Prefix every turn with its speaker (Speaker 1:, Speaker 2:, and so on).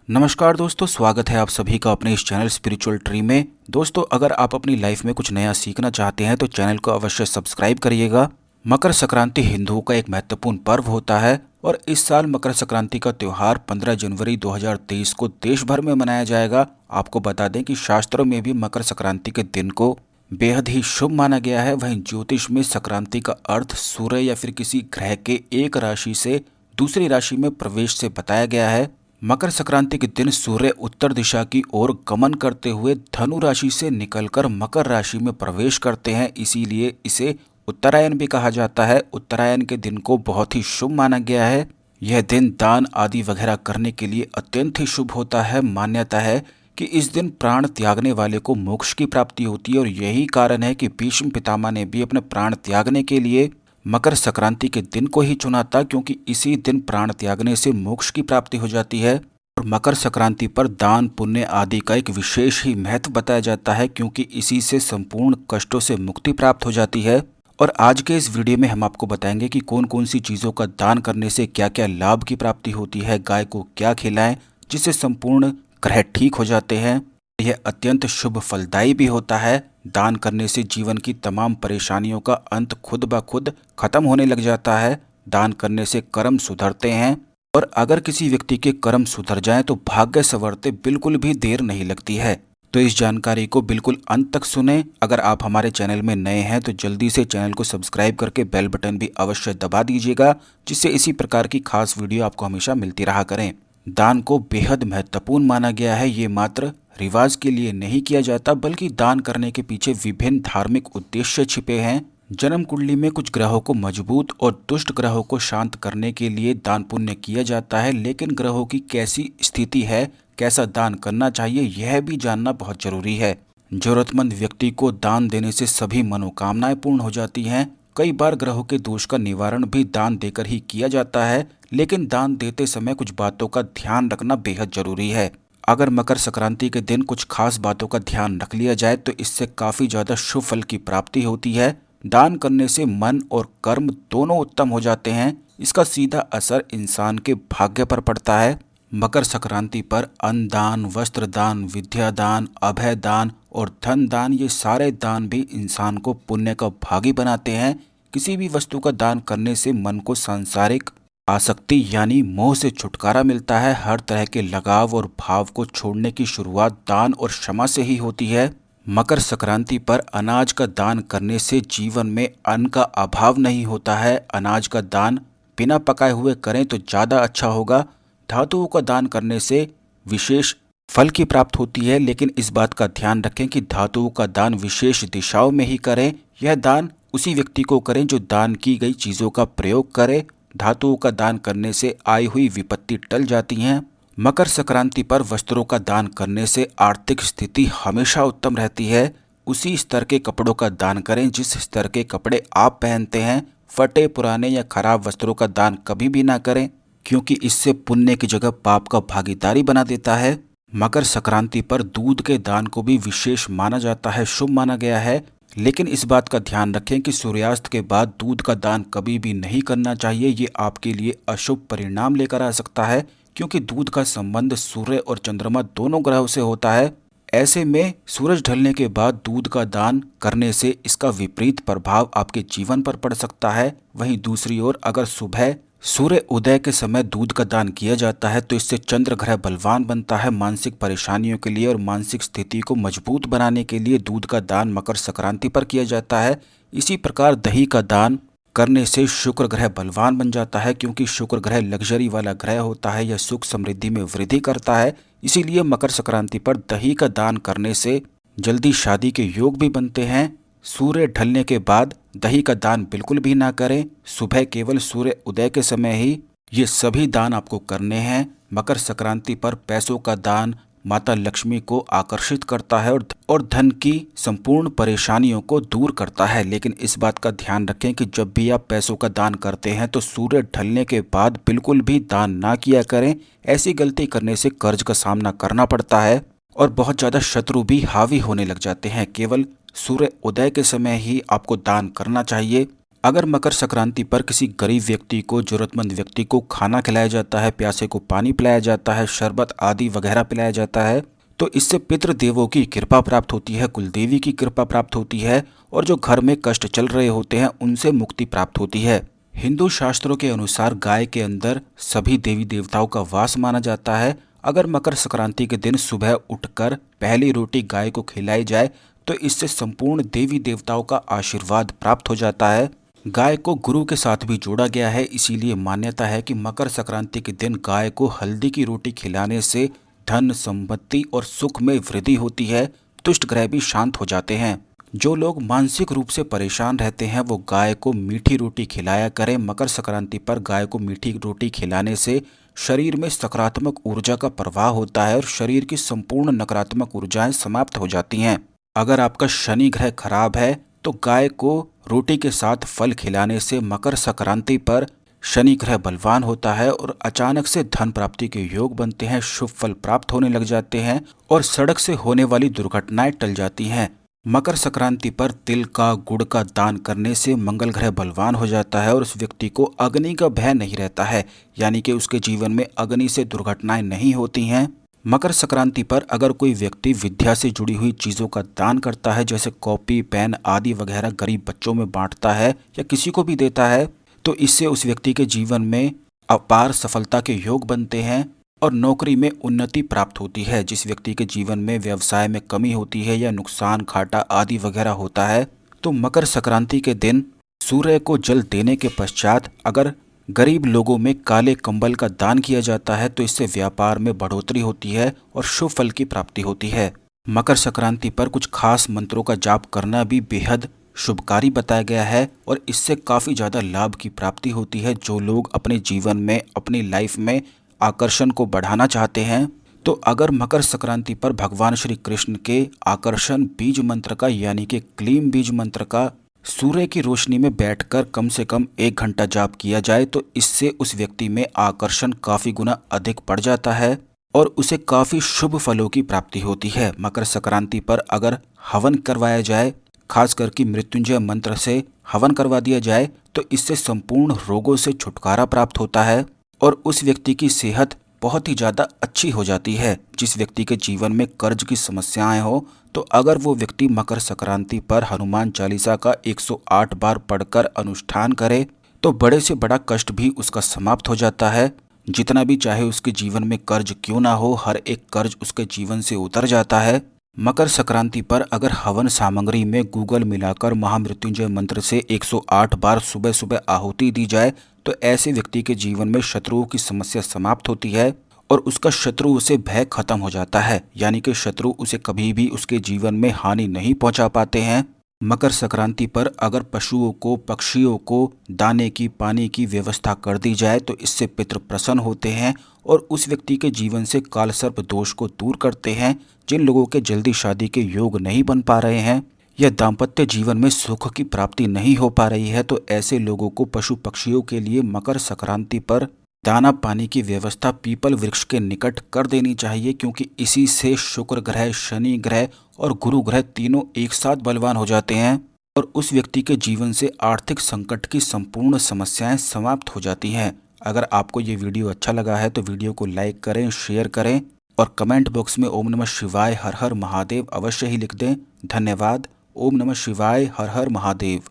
Speaker 1: नमस्कार दोस्तों, स्वागत है आप सभी का अपने इस चैनल स्पिरिचुअल ट्री में। दोस्तों, अगर आप अपनी लाइफ में कुछ नया सीखना चाहते हैं तो चैनल को अवश्य सब्सक्राइब करिएगा। मकर संक्रांति हिंदुओं का एक महत्वपूर्ण पर्व होता है और इस साल मकर संक्रांति का त्यौहार 15 जनवरी 2023 को देश भर में मनाया जाएगा। आपको बता दें कि शास्त्रों में भी मकर संक्रांति के दिन को बेहद ही शुभ माना गया है। वहीं ज्योतिष में संक्रांति का अर्थ सूर्य या फिर किसी ग्रह के एक राशि से दूसरी राशि में प्रवेश से बताया गया है। मकर संक्रांति के दिन सूर्य उत्तर दिशा की ओर गमन करते हुए धनु राशि से निकलकर मकर राशि में प्रवेश करते हैं, इसीलिए इसे उत्तरायण भी कहा जाता है। उत्तरायण के दिन को बहुत ही शुभ माना गया है। यह दिन दान आदि वगैरह करने के लिए अत्यंत ही शुभ होता है। मान्यता है कि इस दिन प्राण त्यागने वाले को मोक्ष की प्राप्ति होती है और यही कारण है कि भीष्म पितामह ने भी अपने प्राण त्यागने के लिए मकर संक्रांति के दिन को ही चुना था, क्योंकि इसी दिन प्राण त्यागने से मोक्ष की प्राप्ति हो जाती है। और मकर संक्रांति पर दान पुण्य आदि का एक विशेष ही महत्व बताया जाता है, क्योंकि इसी से संपूर्ण कष्टों से मुक्ति प्राप्त हो जाती है। और आज के इस वीडियो में हम आपको बताएंगे कि कौन कौन सी चीज़ों का दान करने से क्या क्या लाभ की प्राप्ति होती है, गाय को क्या खिलाएं जिससे संपूर्ण ग्रह ठीक हो जाते हैं। यह अत्यंत शुभ फलदायी भी होता है। दान करने से जीवन की तमाम परेशानियों का अंत खुद ब खुद खत्म होने लग जाता है। दान करने से कर्म सुधरते हैं और अगर किसी व्यक्ति के कर्म सुधर जाएं तो भाग्य संवरते बिल्कुल भी देर नहीं लगती है। तो इस जानकारी को बिल्कुल अंत तक सुने। अगर आप हमारे चैनल में नए हैं तो जल्दी से चैनल को सब्सक्राइब करके बेल बटन भी अवश्य दबा दीजिएगा, जिससे इसी प्रकार की खास वीडियो आपको हमेशा मिलती रहा करें। दान को बेहद महत्वपूर्ण माना गया है। ये मात्र रिवाज के लिए नहीं किया जाता, बल्कि दान करने के पीछे विभिन्न धार्मिक उद्देश्य छिपे हैं। जन्म कुंडली में कुछ ग्रहों को मजबूत और दुष्ट ग्रहों को शांत करने के लिए दान पुण्य किया जाता है, लेकिन ग्रहों की कैसी स्थिति है, कैसा दान करना चाहिए, यह भी जानना बहुत जरूरी है। जरूरतमंद व्यक्ति को दान देने से सभी मनोकामनाएं पूर्ण हो जाती हैं। कई बार ग्रहों के दोष का निवारण भी दान देकर ही किया जाता है, लेकिन दान देते समय कुछ बातों का ध्यान रखना बेहद जरूरी है। अगर मकर संक्रांति के दिन कुछ खास बातों का ध्यान रख लिया जाए तो इससे काफी ज्यादा शुभ फल की प्राप्ति होती है। दान करने से मन और कर्म दोनों उत्तम हो जाते हैं। इसका सीधा असर इंसान के भाग्य पर पड़ता है। मकर संक्रांति पर अन्न दान, वस्त्र दान, विद्या दान, अभय दान और धन दान, ये सारे दान भी इंसान को पुण्य का भागी बनाते हैं। किसी भी वस्तु का दान करने से मन को सांसारिक आसक्ति यानी मोह से छुटकारा मिलता है। हर तरह के लगाव और भाव को छोड़ने की शुरुआत दान और क्षमा से ही होती है। मकर संक्रांति पर अनाज का दान करने से जीवन में अन्न का अभाव नहीं होता है। अनाज का दान बिना पकाए हुए करें तो ज़्यादा अच्छा होगा। धातुओं का दान करने से विशेष फल की प्राप्त होती है, लेकिन इस बात का ध्यान रखें कि धातुओं का दान विशेष दिशाओं में ही करें। यह दान उसी व्यक्ति को करें जो दान की गई चीज़ों का प्रयोग करे। धातुओं का दान करने से आई हुई विपत्ति टल जाती हैं। मकर संक्रांति पर वस्त्रों का दान करने से आर्थिक स्थिति हमेशा उत्तम रहती है। उसी स्तर के कपड़ों का दान करें जिस स्तर के कपड़े आप पहनते हैं। फटे पुराने या खराब वस्त्रों का दान कभी भी ना करें, क्योंकि इससे पुण्य की जगह पाप का भागीदारी बना देता है। मकर संक्रांति पर दूध के दान को भी विशेष माना जाता है, शुभ माना गया है, लेकिन इस बात का ध्यान रखें कि सूर्यास्त के बाद दूध का दान कभी भी नहीं करना चाहिए। ये आपके लिए अशुभ परिणाम लेकर आ सकता है, क्योंकि दूध का संबंध सूर्य और चंद्रमा दोनों ग्रहों से होता है। ऐसे में सूरज ढलने के बाद दूध का दान करने से इसका विपरीत प्रभाव आपके जीवन पर पड़ सकता है। वहीं दूसरी ओर अगर सुबह सूर्य उदय के समय दूध का दान किया जाता है तो इससे चंद्र ग्रह बलवान बनता है। मानसिक परेशानियों के लिए और मानसिक स्थिति को मजबूत बनाने के लिए दूध का दान मकर संक्रांति पर किया जाता है। इसी प्रकार दही का दान करने से शुक्र ग्रह बलवान बन जाता है, क्योंकि शुक्र ग्रह लग्जरी वाला ग्रह होता है। यह सुख समृद्धि में वृद्धि करता है। इसीलिए मकर संक्रांति पर दही का दान करने से जल्दी शादी के योग भी बनते हैं। सूर्य ढलने के बाद दही का दान बिल्कुल भी ना करें। सुबह केवल सूर्य उदय के समय ही ये सभी दान आपको करने हैं। मकर संक्रांति पर पैसों का दान माता लक्ष्मी को आकर्षित करता है और धन की संपूर्ण परेशानियों को दूर करता है। लेकिन इस बात का ध्यान रखें कि जब भी आप पैसों का दान करते हैं तो सूर्य ढलने के बाद बिल्कुल भी दान ना किया करें। ऐसी गलती करने से कर्ज का सामना करना पड़ता है और बहुत ज़्यादा शत्रु भी हावी होने लग जाते हैं। केवल सूर्य उदय के समय ही आपको दान करना चाहिए। अगर मकर संक्रांति पर किसी गरीब व्यक्ति को, जरूरतमंद व्यक्ति को खाना खिलाया जाता है, प्यासे को पानी पिलाया जाता है, शरबत आदि वगैरह पिलाया जाता है, तो इससे पितृदेवों की कृपा प्राप्त होती है, कुलदेवी की कृपा प्राप्त होती है और जो घर में कष्ट चल रहे होते हैं उनसे मुक्ति प्राप्त होती है। हिंदू शास्त्रों के अनुसार गाय के अंदर सभी देवी देवताओं का वास माना जाता है। अगर मकर संक्रांति के दिन सुबह उठकर पहली रोटी गाय को खिलाई जाए तो इससे संपूर्ण देवी देवताओं का आशीर्वाद प्राप्त हो जाता है। गाय को गुरु के साथ भी जोड़ा गया है, इसीलिए मान्यता है कि मकर संक्रांति के दिन गाय को हल्दी की रोटी खिलाने से धन, संपत्ति और सुख में वृद्धि होती है, दुष्ट ग्रह भी शांत हो जाते हैं। जो लोग मानसिक रूप से परेशान रहते हैं वो गाय को मीठी रोटी खिलाया करें। मकर संक्रांति पर गाय को मीठी रोटी खिलाने से शरीर में सकारात्मक ऊर्जा का प्रवाह होता है और शरीर की संपूर्ण नकारात्मक ऊर्जाएं समाप्त हो जाती हैं। अगर आपका शनि ग्रह खराब है तो गाय को रोटी के साथ फल खिलाने से मकर संक्रांति पर शनि ग्रह बलवान होता है और अचानक से धन प्राप्ति के योग बनते हैं, शुभ फल प्राप्त होने लग जाते हैं और सड़क से होने वाली दुर्घटनाएं टल जाती हैं। मकर संक्रांति पर तिल का, गुड़ का दान करने से मंगल ग्रह बलवान हो जाता है और उस व्यक्ति को अग्नि का भय नहीं रहता है, यानी कि उसके जीवन में अग्नि से दुर्घटनाएं नहीं होती हैं। मकर संक्रांति पर अगर कोई व्यक्ति विद्या से जुड़ी हुई चीज़ों का दान करता है, जैसे कॉपी, पेन आदि वगैरह गरीब बच्चों में बांटता है या किसी को भी देता है, तो इससे उस व्यक्ति के जीवन में अपार सफलता के योग बनते हैं और नौकरी में उन्नति प्राप्त होती है। जिस व्यक्ति के जीवन में व्यवसाय में कमी होती है या नुकसान, घाटा आदि वगैरह होता है, तो मकर संक्रांति के दिन सूर्य को जल देने के पश्चात अगर गरीब लोगों में काले कंबल का दान किया जाता है तो इससे व्यापार में बढ़ोतरी होती है और शुभ फल की प्राप्ति होती है। मकर संक्रांति पर कुछ खास मंत्रों का जाप करना भी बेहद शुभकारी बताया गया है और इससे काफ़ी ज़्यादा लाभ की प्राप्ति होती है। जो लोग अपने जीवन में, अपनी लाइफ में आकर्षण को बढ़ाना चाहते हैं, तो अगर मकर संक्रांति पर भगवान श्री कृष्ण के आकर्षण बीज मंत्र का, यानी कि क्लीम बीज मंत्र का सूर्य की रोशनी में बैठकर कम से कम 1 घंटा जाप किया जाए तो इससे उस व्यक्ति में आकर्षण काफ़ी गुना अधिक बढ़ जाता है और उसे काफ़ी शुभ फलों की प्राप्ति होती है। मकर संक्रांति पर अगर हवन करवाया जाए, खास करके मृत्युंजय मंत्र से हवन करवा दिया जाए, तो इससे संपूर्ण रोगों से छुटकारा प्राप्त होता है और उस व्यक्ति की सेहत बहुत ही ज़्यादा अच्छी हो जाती है। जिस व्यक्ति के जीवन में कर्ज की समस्याएं हो, तो अगर वो व्यक्ति मकर संक्रांति पर हनुमान चालीसा का 108 बार पढ़कर अनुष्ठान करे तो बड़े से बड़ा कष्ट भी उसका समाप्त हो जाता है। जितना भी चाहे उसके जीवन में कर्ज क्यों ना हो, हर एक कर्ज उसके जीवन से उतर जाता है। मकर संक्रांति पर अगर हवन सामग्री में गूगल मिलाकर महामृत्युंजय मंत्र से 108 बार सुबह सुबह आहुति दी जाए तो ऐसे व्यक्ति के जीवन में शत्रुओं की समस्या समाप्त होती है और उसका शत्रु उसे भय खत्म हो जाता है, यानी कि शत्रु उसे कभी भी उसके जीवन में हानि नहीं पहुंचा पाते हैं। मकर संक्रांति पर अगर पशुओं को, पक्षियों को दाने की, पानी की व्यवस्था कर दी जाए तो इससे पितृ प्रसन्न होते हैं और उस व्यक्ति के जीवन से कालसर्प दोष को दूर करते हैं। जिन लोगों के जल्दी शादी के योग नहीं बन पा रहे हैं या दाम्पत्य जीवन में सुख की प्राप्ति नहीं हो पा रही है, तो ऐसे लोगों को पशु पक्षियों के लिए मकर संक्रांति पर दाना पानी की व्यवस्था पीपल वृक्ष के निकट कर देनी चाहिए, क्योंकि इसी से शुक्र ग्रह, शनि ग्रह और गुरु ग्रह तीनों एक साथ बलवान हो जाते हैं और उस व्यक्ति के जीवन से आर्थिक संकट की संपूर्ण समस्याएं समाप्त हो जाती हैं। अगर आपको ये वीडियो अच्छा लगा है तो वीडियो को लाइक करें, शेयर करें और कमेंट बॉक्स में ओम नमः शिवाय हर हर महादेव अवश्य ही लिख दें। धन्यवाद। ओम नमः शिवाय हर हर महादेव।